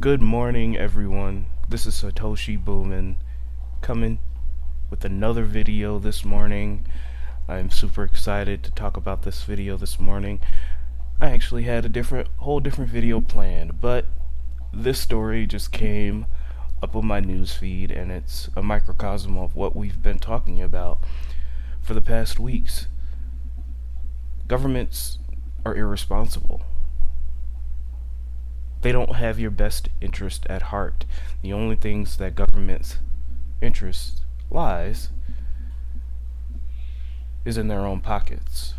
Good morning, everyone. This is Satoshi Boomin coming with another video this morning. I'm super excited to talk about this video this morning. I actually had a whole different video planned, but this story just came up on my news feed, and it's a microcosm of what we've been talking about for the past weeks. Governments are irresponsible. They don't have your best interest at heart. The only things that government's interest lies is in their own pockets.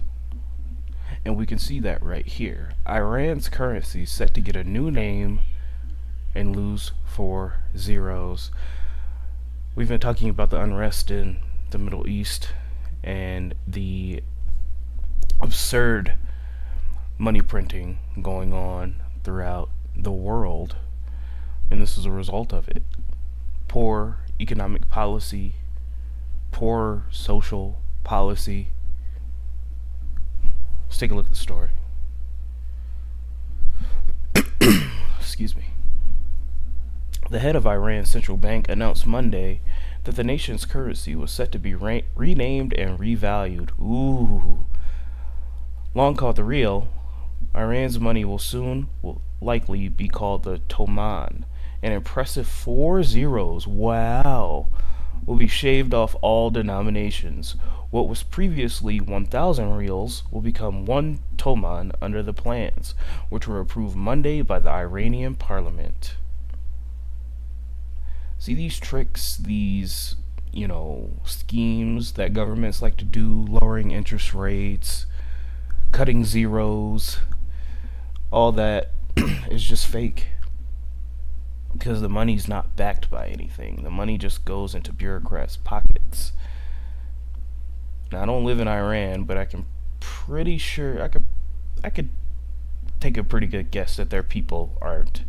And we can see that right here. Iran's currency is set to get a new name and lose 4 zeros. We've been talking about the unrest in the Middle East and the absurd money printing going on throughout the world, and this is a result of it. Poor economic policy, poor social policy. Let's take a look at the story. Excuse me. The head of Iran's central bank announced Monday that the nation's currency was set to be renamed and revalued. Ooh. Long called the real, Iran's money will likely be called the Toman. An impressive 4 zeros, wow, will be shaved off all denominations. What was previously 1,000 reals will become 1 Toman under the plans, which were approved Monday by the Iranian parliament. See these tricks, these, schemes that governments like to do, lowering interest rates, cutting zeros, all that is just fake, because the money's not backed by anything. The money just goes into bureaucrats' pockets. Now, I don't live in Iran, but I could take a pretty good guess that their people aren't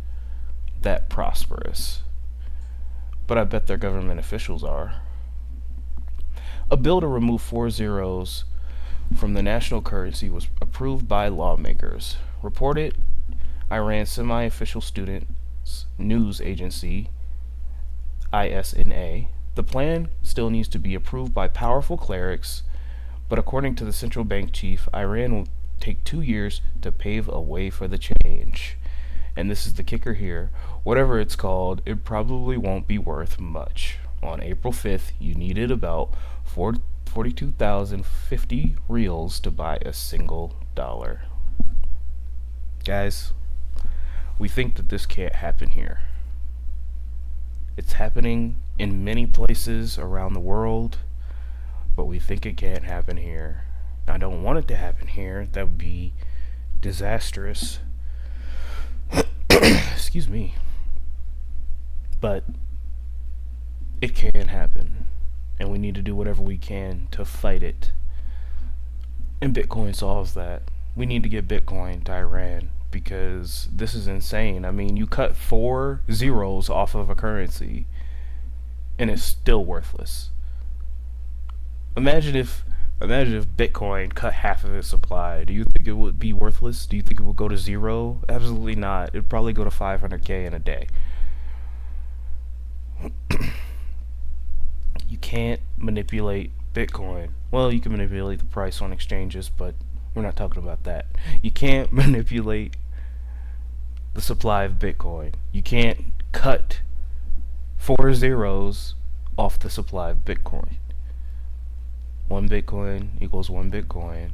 that prosperous. But I bet their government officials are. A bill to remove 4 zeros from the national currency was approved by lawmakers, reported Iran's semi-official students news agency, ISNA. The plan still needs to be approved by powerful clerics, but according to the central bank chief, Iran will take 2 years to pave a way for the change. And this is the kicker here. Whatever it's called, it probably won't be worth much. On April 5th, you needed about 42,050 reals to buy a single dollar. Guys, we think that this can't happen here. It's happening in many places around the world, but we think it can't happen here. I don't want it to happen here. That would be disastrous. Excuse me. But it can happen, and we need to do whatever we can to fight it. And Bitcoin solves that. We need to get Bitcoin to Iran, because this is insane. I mean, you cut 4 zeros off of a currency and it's still worthless. Imagine if Bitcoin cut half of its supply. Do you think it would be worthless? Do you think it would go to zero? Absolutely not. It'd probably go to 500k in a day. You can't manipulate Bitcoin. Well, you can manipulate the price on exchanges, but we're not talking about that. You can't manipulate the supply of Bitcoin. You can't cut 4 zeros off the supply of Bitcoin. 1 Bitcoin equals 1 Bitcoin.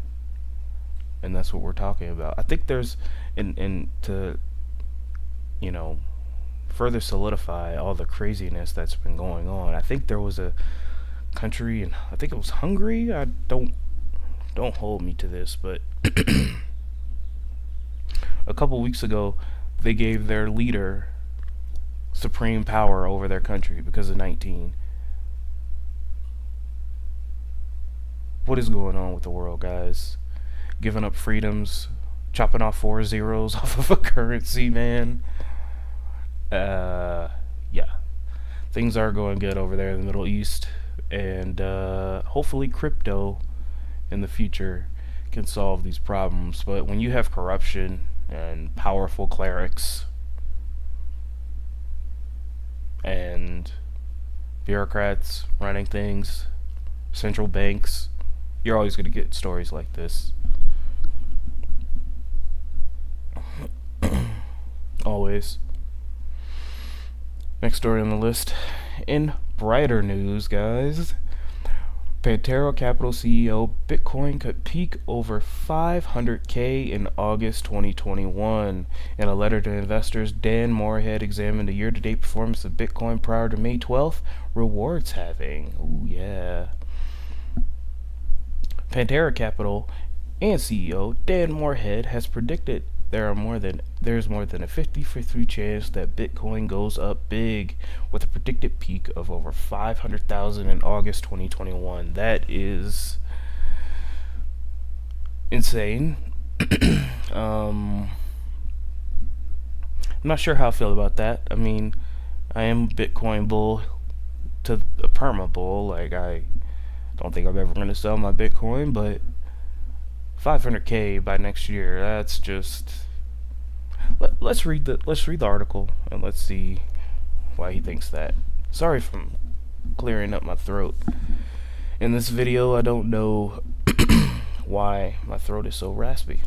And that's what we're talking about. I think there's, and to, further solidify all the craziness that's been going on, I think there was a country, and I think it was Hungary. Don't hold me to this, but a couple weeks ago, they gave their leader supreme power over their country because of 19. What is going on with the world, guys? Giving up freedoms, chopping off 4 zeros off of a currency, man. Yeah. Things are going good over there in the Middle East, and hopefully crypto in the future can solve these problems. But when you have corruption and powerful clerics, and bureaucrats running things, central banks. You're always going to get stories like this. Always. Next story on the list. In brighter news, guys, Pantera Capital CEO, Bitcoin could peak over 500K in August 2021. In a letter to investors, Dan Morehead examined the year-to-date performance of Bitcoin prior to May 12th rewards halving. Ooh, yeah. Pantera Capital and CEO Dan Morehead has predicted there's more than a 50-50 chance that Bitcoin goes up big, with a predicted peak of over 500,000 in August 2021. That is insane. I'm not sure how I feel about that. I mean, I am a Bitcoin bull to a perma bull. Like, I don't think I'm ever going to sell my Bitcoin, but 500K by next year, that's just... Let's read the article and let's see why he thinks that. Sorry for clearing up my throat. In this video, I don't know why my throat is so raspy.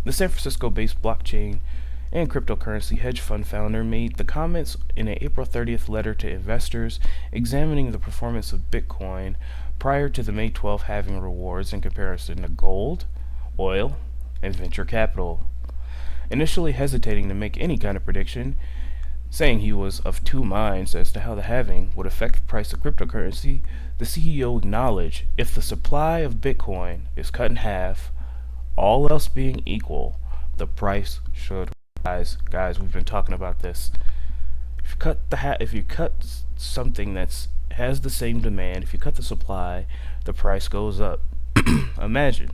The San Francisco-based blockchain and cryptocurrency hedge fund founder made the comments in an April 30th letter to investors examining the performance of Bitcoin prior to the May 12th halving rewards in comparison to gold, oil, and venture capital. Initially hesitating to make any kind of prediction, saying he was of two minds as to how the halving would affect the price of cryptocurrency, the CEO acknowledged if the supply of Bitcoin is cut in half, all else being equal, the price should rise. Guys, we've been talking about this. If you cut something that's has the same demand, if you cut the supply, the price goes up. Imagine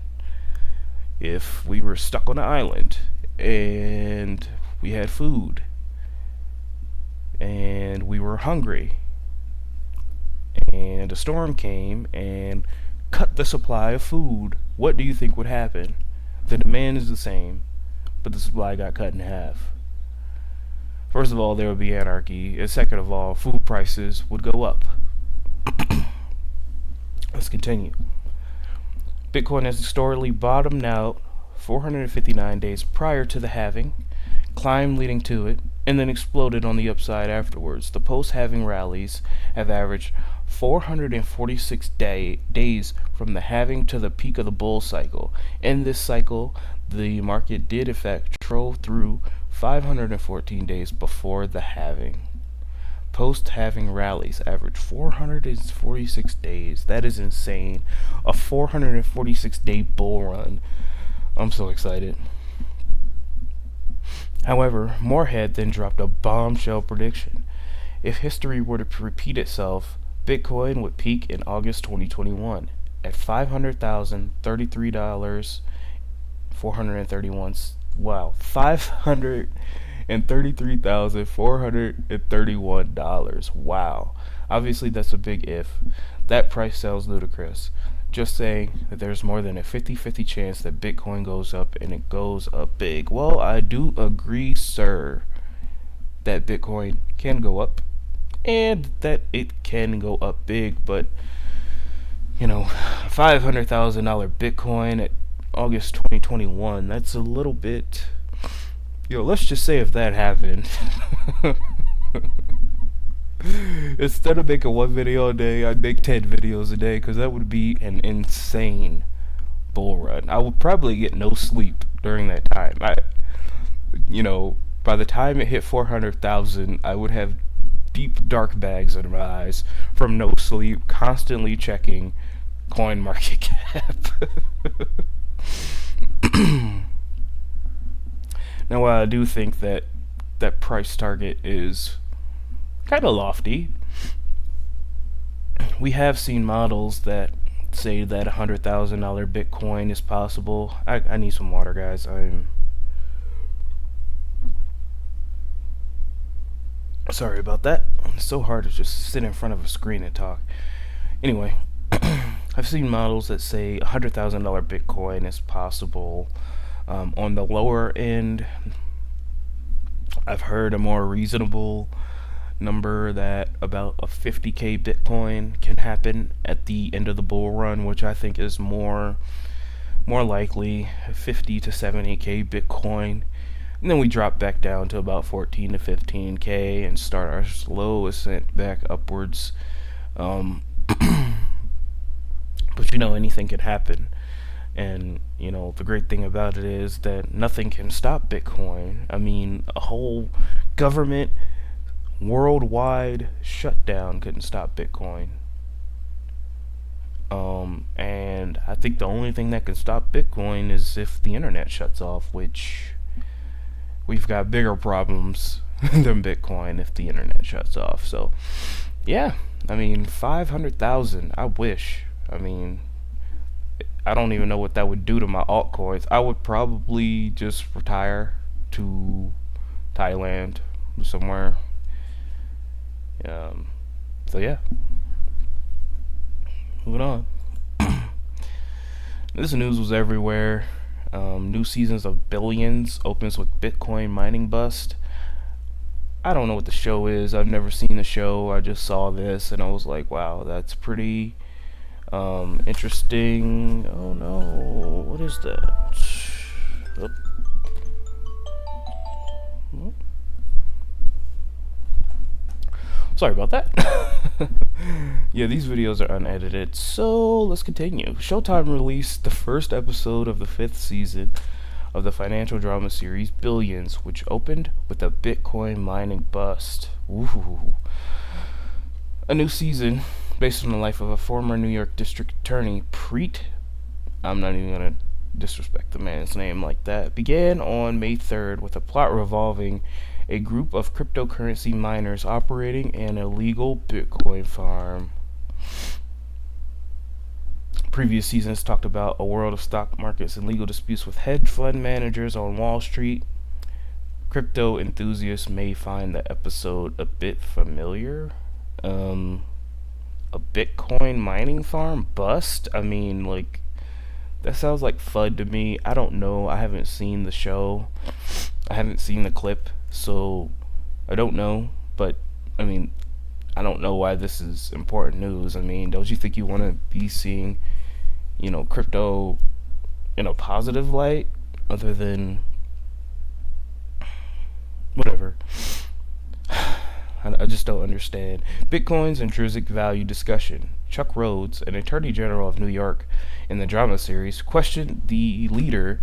if we were stuck on an island and we had food and we were hungry and a storm came and cut the supply of food, what do you think would happen? The demand is the same, but the supply got cut in half. First of all, there would be anarchy, and second of all, food prices would go up. Let's continue. Bitcoin has historically bottomed out 459 days prior to the halving, climbed leading to it, and then exploded on the upside afterwards. The post-halving rallies have averaged 446 days from the halving to the peak of the bull cycle. In this cycle, the market did in fact trove through 514 days before the halving. Post-halving rallies average 446 days. That is insane. A 446-day bull run. I'm so excited. However, Morehead then dropped a bombshell prediction. If history were to repeat itself, Bitcoin would peak in August 2021 at $533,431. Wow, $533,431. Wow. Obviously, that's a big if. That price sounds ludicrous. Just saying that there's more than a 50-50 chance that Bitcoin goes up, and it goes up big. Well, I do agree, sir, that Bitcoin can go up and that it can go up big, but $500,000 Bitcoin at August 2021, that's a little bit. Let's just say if that happened, instead of making one video a day, I'd make 10 videos a day, because that would be an insane bull run. I would probably get no sleep during that time. By the time it hit 400,000, I would have deep dark bags under my eyes from no sleep, constantly checking coin market cap. Now, while I do think that price target is kind of lofty, we have seen models that say that $100,000 Bitcoin is possible. I need some water, guys. I'm sorry about that. It's so hard to just sit in front of a screen and talk. Anyway, I've seen models that say $100,000 Bitcoin is possible. On the lower end, I've heard a more reasonable number that about a 50k Bitcoin can happen at the end of the bull run, which I think is more likely 50 to 70k Bitcoin. And then we drop back down to about 14 to 15k and start our slow ascent back upwards. But anything could happen. And the great thing about it is that nothing can stop Bitcoin. I mean, a whole government worldwide shutdown couldn't stop Bitcoin. And I think the only thing that can stop Bitcoin is if the internet shuts off, which we've got bigger problems than Bitcoin if the internet shuts off. So, yeah, I mean, 500,000, I wish. I mean, I don't even know what that would do to my altcoins. I would probably just retire to Thailand somewhere. So yeah, moving on. This news was everywhere. New seasons of Billions opens with Bitcoin mining bust. I don't know what the show is. I've never seen the show. I just saw this and I was like, wow, that's pretty interesting. Oh no, what is that? Oh. Oh. Sorry about that. Yeah, these videos are unedited, so let's continue. Showtime released the first episode of the 5th season of the financial drama series Billions, which opened with a Bitcoin mining bust. Ooh. A new season based on the life of a former New York district attorney, Preet, I'm not even going to disrespect the man's name like that, began on May 3rd with a plot revolving a group of cryptocurrency miners operating an illegal Bitcoin farm. Previous seasons talked about a world of stock markets and legal disputes with hedge fund managers on Wall Street. Crypto enthusiasts may find the episode a bit familiar. A Bitcoin mining farm bust? I mean, like, that sounds like FUD to me. I don't know. I haven't seen the show. I haven't seen the clip, so I don't know. But, I mean, I don't know why this is important news. I mean, don't you think you want to be seeing, crypto in a positive light other than whatever? I just don't understand. Bitcoin's intrinsic value discussion. Chuck Rhodes, an attorney general of New York in the drama series, questioned the leader,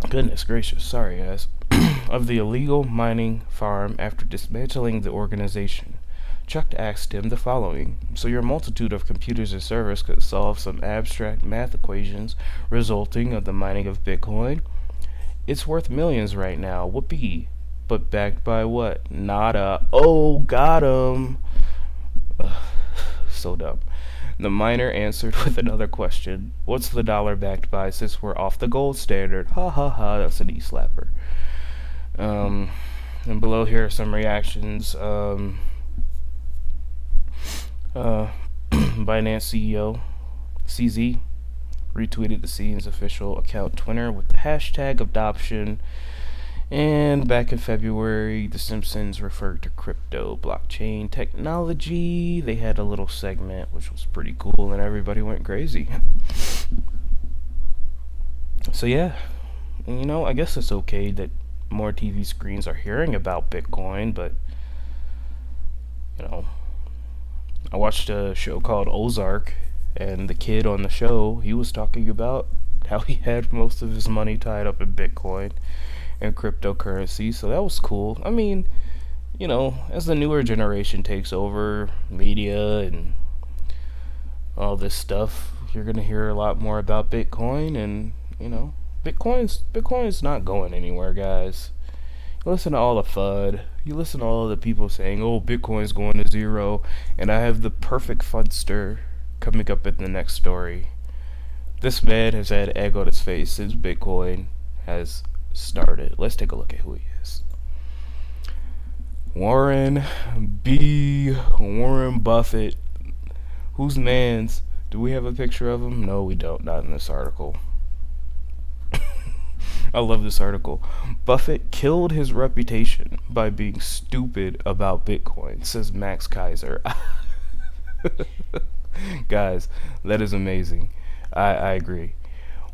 goodness gracious, sorry guys, of the illegal mining farm after dismantling the organization. Chuck asked him the following: so your multitude of computers and servers could solve some abstract math equations resulting of the mining of Bitcoin? It's worth millions right now, whoopee. But backed by what? Nada. Oh, got him. So dumb. The miner answered with another question. What's the dollar backed by since we're off the gold standard? Ha ha ha, that's an e-slapper. And below here are some reactions. Binance CEO CZ retweeted the scene's official account Twitter with the hashtag adoption. And back in February, The Simpsons referred to crypto blockchain technology. They had a little segment which was pretty cool and everybody went crazy. So yeah, I guess it's okay that more TV screens are hearing about Bitcoin, but I watched a show called Ozark, and the kid on the show, he was talking about how he had most of his money tied up in Bitcoin and cryptocurrency, so that was cool. I mean, as the newer generation takes over media and all this stuff, you're gonna hear a lot more about Bitcoin, and Bitcoin's not going anywhere, guys. You listen to all the FUD, you listen to all the people saying, oh, Bitcoin's going to zero, and I have the perfect FUDster coming up in the next story. This man has had egg on his face since Bitcoin has started. Let's take a look at who he is. Warren Buffett. Whose mans? Do we have a picture of him? No, we don't. Not in this article. I love this article. Buffett killed his reputation by being stupid about Bitcoin, says Max Kaiser. Guys, that is amazing. I agree.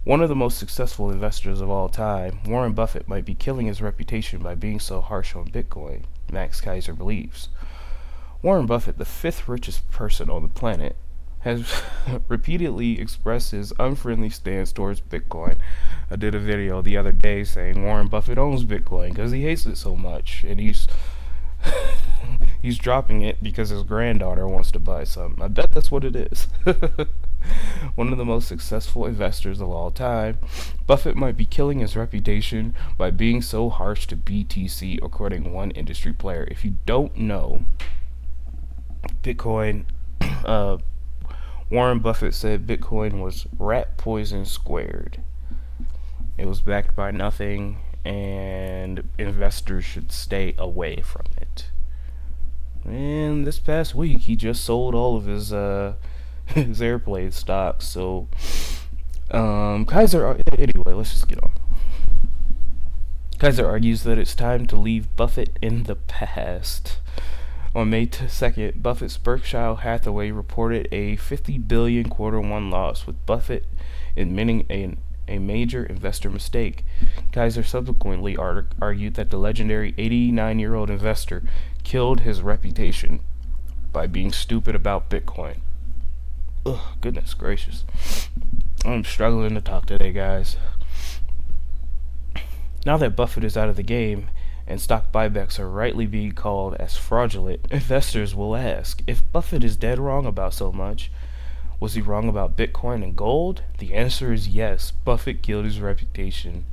One of the most successful investors of all time, Warren Buffett, might be killing his reputation by being so harsh on Bitcoin, Max Kaiser believes. Warren Buffett, the fifth richest person on the planet, has repeatedly expressed his unfriendly stance towards Bitcoin. I did a video the other day saying Warren Buffett owns Bitcoin because he hates it so much, and he's dropping it because his granddaughter wants to buy some. I bet that's what it is. One of the most successful investors of all time, Buffett might be killing his reputation by being so harsh to BTC, according to one industry player. If you don't know, Bitcoin, Warren Buffett said Bitcoin was rat poison squared. It was backed by nothing, and investors should stay away from it. And this past week, he just sold all of his his airplane stocks. So, Kaiser. Anyway, let's just get on. Kaiser argues that it's time to leave Buffett in the past. On May 2nd, Buffett's Berkshire Hathaway reported a $50 billion quarter-one loss, with Buffett admitting a major investor mistake. Kaiser subsequently argued that the legendary 89-year-old investor killed his reputation by being stupid about Bitcoin. Ugh, goodness gracious. I'm struggling to talk today, guys. Now that Buffett is out of the game, and stock buybacks are rightly being called as fraudulent, investors will ask, if Buffett is dead wrong about so much, was he wrong about Bitcoin and gold? The answer is yes. Buffett killed his reputation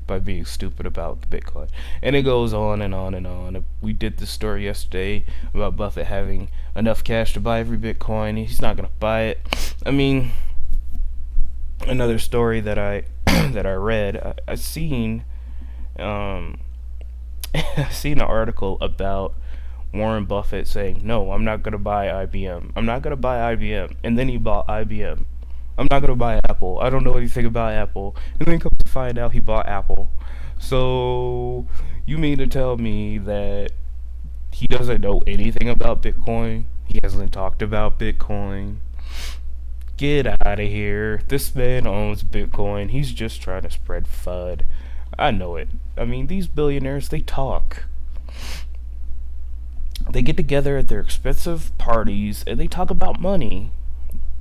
by being stupid about Bitcoin. And it goes on and on and on. We did this story yesterday about Buffett having enough cash to buy every Bitcoin. He's not going to buy it. I mean, another story that I that I read, I seen I seen an article about Warren Buffett saying, no, I'm not going to buy IBM. I'm not going to buy IBM. And then he bought IBM. I'm not going to buy Apple. I don't know anything about Apple. And then come to find out he bought Apple. So, you mean to tell me that he doesn't know anything about Bitcoin? He hasn't talked about Bitcoin? Get out of here. This man owns Bitcoin. He's just trying to spread FUD. I know it. I mean, these billionaires, they talk. They get together at their expensive parties and they talk about money.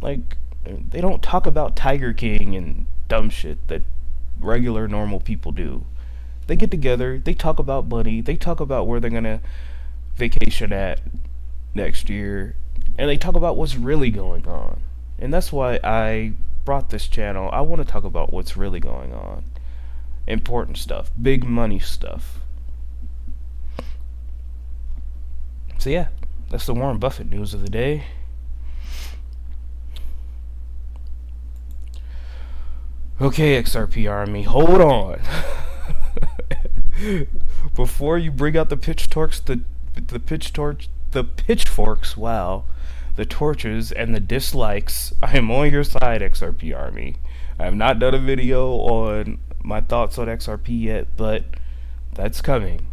Like, they don't talk about Tiger King and dumb shit that regular normal people do. They get together, they talk about money, they talk about where they're gonna vacation at next year, and they talk about what's really going on. And that's why I brought this channel. I want to talk about what's really going on. Important stuff, big money stuff. So yeah, that's the Warren Buffett news of the day. Okay, XRP Army, hold on. Before you bring out the pitchforks, the pitchforks, wow, the torches and the dislikes, I am on your side, XRP Army. I have not done a video on my thoughts on XRP yet, but that's coming.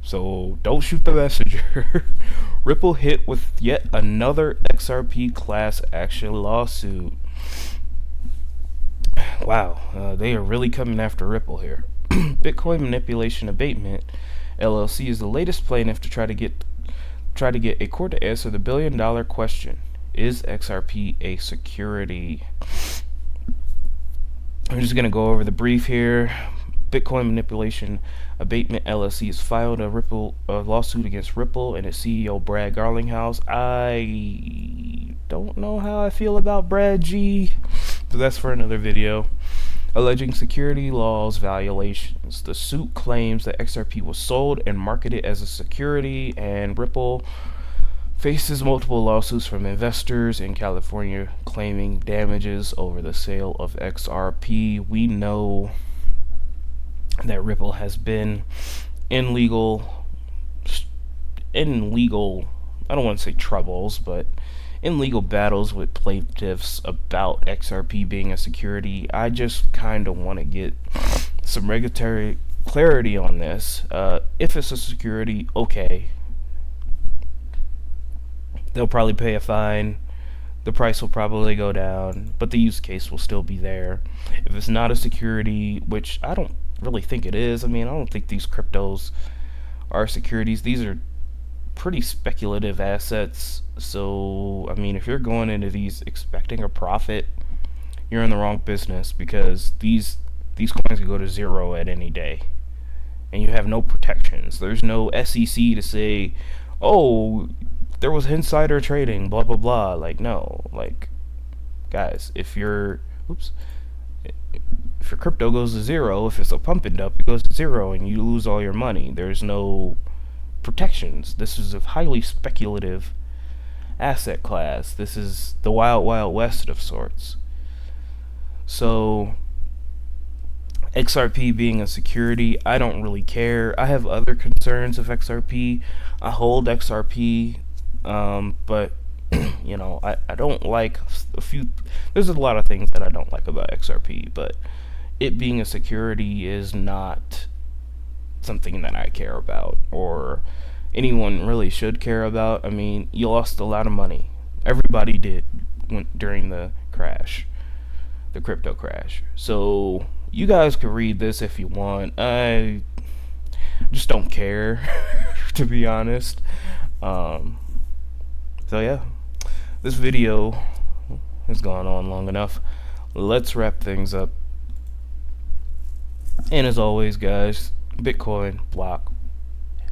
So don't shoot the messenger. Ripple hit with yet another XRP class action lawsuit. Wow, they are really coming after Ripple here. Bitcoin Manipulation Abatement LLC is the latest plaintiff to try to get a court to answer the billion-dollar question: is XRP a security? I'm just gonna go over the brief here. Bitcoin Manipulation Abatement LLC has filed a lawsuit against Ripple and its CEO Brad Garlinghouse. I don't know how I feel about Brad G, but that's for another video. Alleging security laws violations. The suit claims that XRP was sold and marketed as a security, and Ripple faces multiple lawsuits from investors in California claiming damages over the sale of XRP. We know that Ripple has been in legal, I don't want to say troubles, but in legal battles with plaintiffs about XRP being a security. I just kind of want to get some regulatory clarity on this. If it's a security, okay, they'll probably pay a fine. The price will probably go down, but the use case will still be there. If it's not a security, which I don't really think it is, I mean, I don't think these cryptos are securities. These are pretty speculative assets. So, I mean, if you're going into these expecting a profit, you're in the wrong business, because these coins can go to zero at any day, and you have no protections. There's no SEC to say, oh, there was insider trading, blah blah blah. Like, no, like, guys, if your crypto goes to zero, if it's a pump and dump, it goes to zero and you lose all your money. There's no protections. This is a highly speculative asset class. This is the wild wild west of sorts. So XRP being a security, I don't really care. I have other concerns of XRP. I hold XRP, but you know, I don't like there's a lot of things that I don't like about XRP, but it being a security is not something that I care about, or anyone really should care about. I mean, you lost a lot of money. Everybody did during the crash, the crypto crash. So you guys can read this if you want. I just don't care, to be honest. So yeah, this video has gone on long enough. Let's wrap things up. And as always, guys, Bitcoin block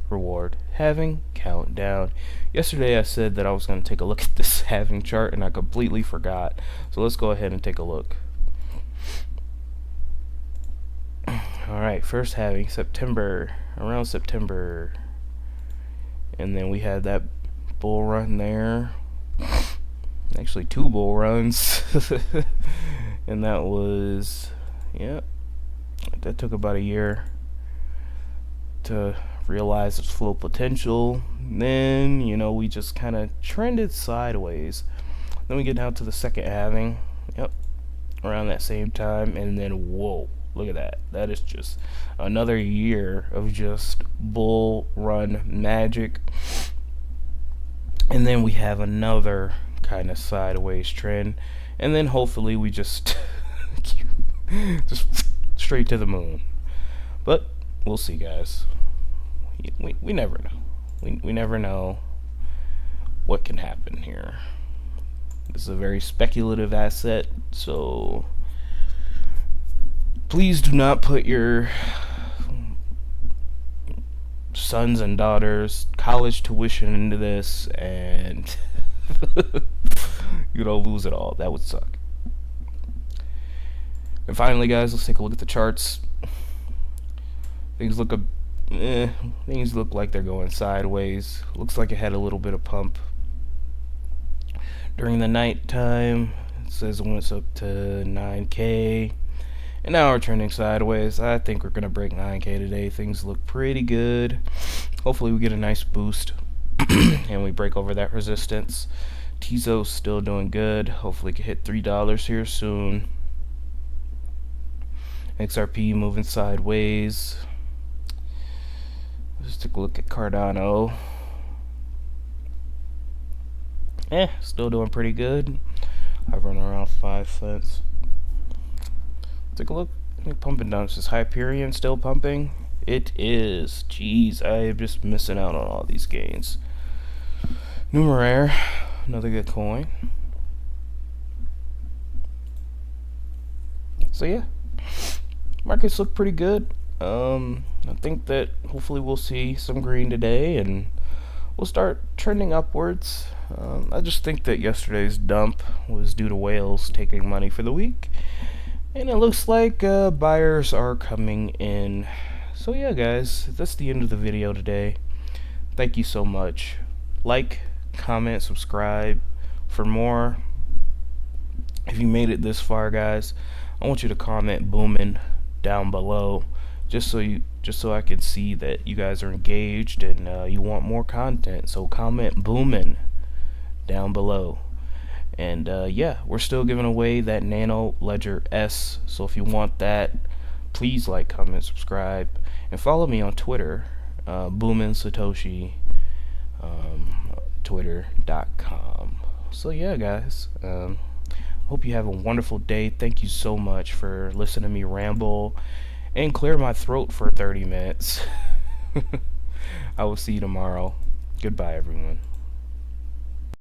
reward halving countdown. Yesterday I said that I was going to take a look at this halving chart, and I completely forgot. So let's go ahead and take a look. Alright, first halving, around September. And then we had that bull run there. Actually, 2 bull runs. And that was, yeah, that took about a year to realize its full potential. And then, you know, we just kind of trended sideways. Then we get down to the second halving. Yep, around that same time. And then, whoa, look at that. That is just another year of just bull run magic. And then we have another kind of sideways trend. And then hopefully we just straight to the moon. But we'll see, guys. We never know. We never know what can happen here. This is a very speculative asset, so please do not put your sons and daughters' college tuition into this and you don't lose it all. That would suck. And finally, guys, let's take a look at the charts. Things look like they're going sideways. Looks like it had a little bit of pump during the night time. It says it went up to 9K. And now we're trending sideways. I think we're going to break 9K today. Things look pretty good. Hopefully we get a nice boost and we break over that resistance. Tizo's still doing good. Hopefully we can hit $3 here soon. XRP moving sideways. Let's take a look at Cardano. Still doing pretty good. Hovering around 5 cents. Take a look. Pumping down. Is Hyperion still pumping? It is. Jeez, I am just missing out on all these gains. Numeraire, another good coin. So yeah, markets look pretty good. I think that hopefully we'll see some green today and we'll start trending upwards. I just think that yesterday's dump was due to whales taking money for the week, and it looks like buyers are coming in. So yeah, guys, that's the end of the video today. Thank you so much. Like, comment, subscribe for more. If you made it this far, guys, I want you to comment booming down below, just so I can see that you guys are engaged and you want more content. So comment booming down below. And yeah, we're still giving away that Nano Ledger S, so if you want that, Please like, comment, subscribe, and follow me on Twitter, Boomin Satoshi, twitter.com. So yeah, guys, hope you have a wonderful day. Thank you so much for listening to me ramble and clear my throat for 30 minutes. I will see you tomorrow. Goodbye, everyone.